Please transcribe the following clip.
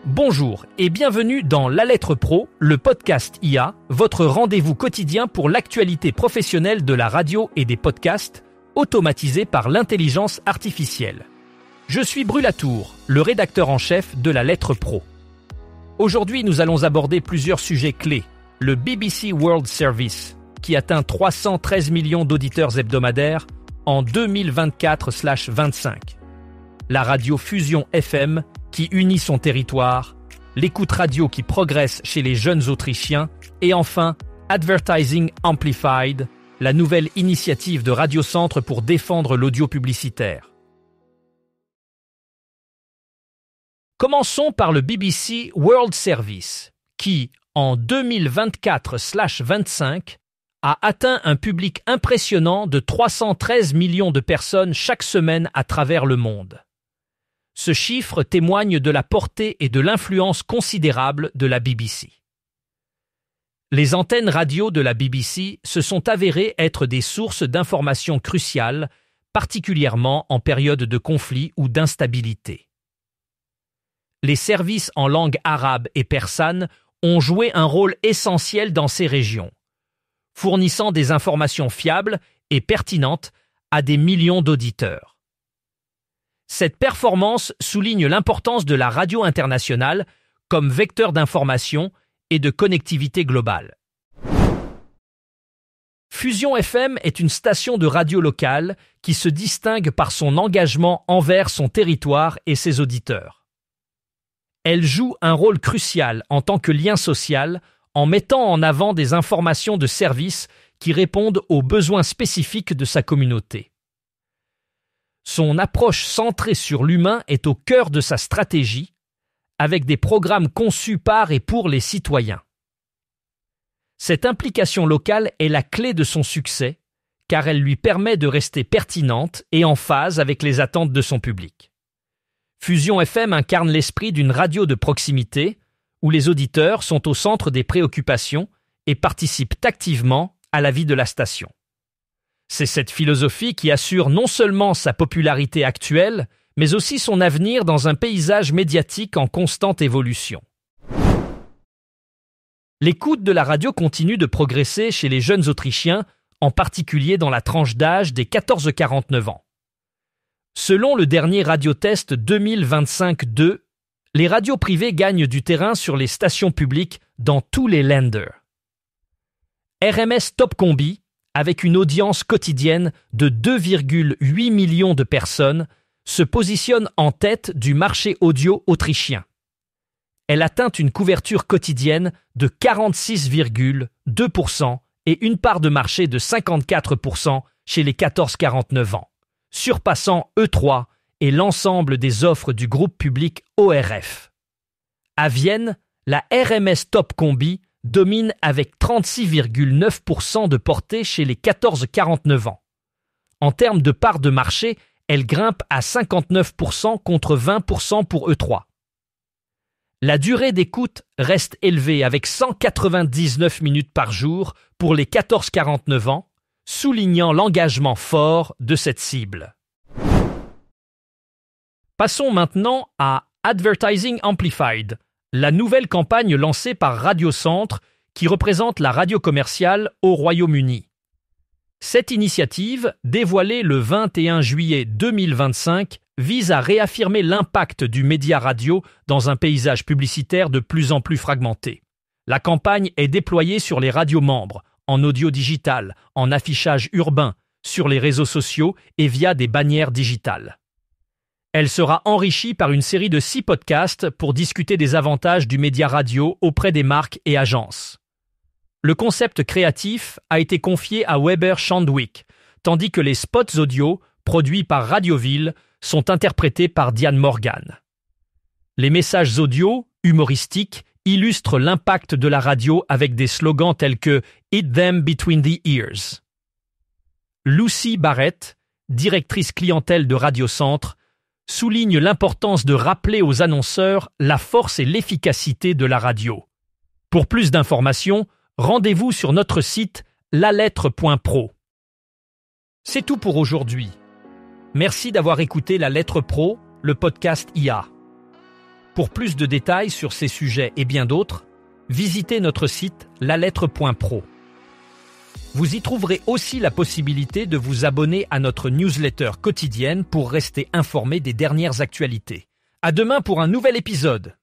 Bonjour et bienvenue dans La Lettre Pro, le podcast IA, votre rendez-vous quotidien pour l'actualité professionnelle de la radio et des podcasts, automatisés par l'intelligence artificielle. Je suis Brulatour, le rédacteur en chef de La Lettre Pro. Aujourd'hui, nous allons aborder plusieurs sujets clés. Le BBC World Service, qui atteint 313 millions d'auditeurs hebdomadaires en 2024/25. La radio Fusion FM, qui unit son territoire, l'écoute radio qui progresse chez les jeunes Autrichiens, et enfin, Advertising Amplified, la nouvelle initiative de Radio Centre pour défendre l'audio publicitaire. Commençons par le BBC World Service, qui, en 2024/25, a atteint un public impressionnant de 313 millions de personnes chaque semaine à travers le monde. Ce chiffre témoigne de la portée et de l'influence considérable de la BBC. Les antennes radio de la BBC se sont avérées être des sources d'informations cruciales, particulièrement en période de conflit ou d'instabilité. Les services en langue arabe et persane ont joué un rôle essentiel dans ces régions, fournissant des informations fiables et pertinentes à des millions d'auditeurs. Cette performance souligne l'importance de la radio internationale comme vecteur d'information et de connectivité globale. Fusion FM est une station de radio locale qui se distingue par son engagement envers son territoire et ses auditeurs. Elle joue un rôle crucial en tant que lien social en mettant en avant des informations de service qui répondent aux besoins spécifiques de sa communauté. Son approche centrée sur l'humain est au cœur de sa stratégie, avec des programmes conçus par et pour les citoyens. Cette implication locale est la clé de son succès, car elle lui permet de rester pertinente et en phase avec les attentes de son public. Fusion FM incarne l'esprit d'une radio de proximité, où les auditeurs sont au centre des préoccupations et participent activement à la vie de la station. C'est cette philosophie qui assure non seulement sa popularité actuelle, mais aussi son avenir dans un paysage médiatique en constante évolution. L'écoute de la radio continue de progresser chez les jeunes Autrichiens, en particulier dans la tranche d'âge des 14-49 ans. Selon le dernier radiotest 2025-2, les radios privées gagnent du terrain sur les stations publiques dans tous les Länder. RMS Top Combi, avec une audience quotidienne de 2,8 millions de personnes, se positionne en tête du marché audio autrichien. Elle atteint une couverture quotidienne de 46,2% et une part de marché de 54% chez les 14-49 ans, surpassant E3 et l'ensemble des offres du groupe public ORF. À Vienne, la RMS Top Combi domine avec 36,9% de portée chez les 14-49 ans. En termes de part de marché, elle grimpe à 59% contre 20% pour E3. La durée d'écoute reste élevée avec 199 minutes par jour pour les 14-49 ans, soulignant l'engagement fort de cette cible. Passons maintenant à Advertising Amplified, la nouvelle campagne lancée par Radio Centre qui représente la radio commerciale au Royaume-Uni. Cette initiative, dévoilée le 21 juillet 2025, vise à réaffirmer l'impact du média radio dans un paysage publicitaire de plus en plus fragmenté. La campagne est déployée sur les radios membres, en audio digital, en affichage urbain, sur les réseaux sociaux et via des bannières digitales. Elle sera enrichie par une série de 6 podcasts pour discuter des avantages du média radio auprès des marques et agences. Le concept créatif a été confié à Weber Shandwick, tandis que les spots audio, produits par Radioville, sont interprétés par Diane Morgan. Les messages audio, humoristiques, illustrent l'impact de la radio avec des slogans tels que « Hit them between the ears ». Lucy Barrett, directrice clientèle de Radio Centre, souligne l'importance de rappeler aux annonceurs la force et l'efficacité de la radio. Pour plus d'informations, rendez-vous sur notre site lalettre.pro. C'est tout pour aujourd'hui. Merci d'avoir écouté La Lettre Pro, le podcast IA. Pour plus de détails sur ces sujets et bien d'autres, visitez notre site lalettre.pro. Vous y trouverez aussi la possibilité de vous abonner à notre newsletter quotidienne pour rester informé des dernières actualités. À demain pour un nouvel épisode.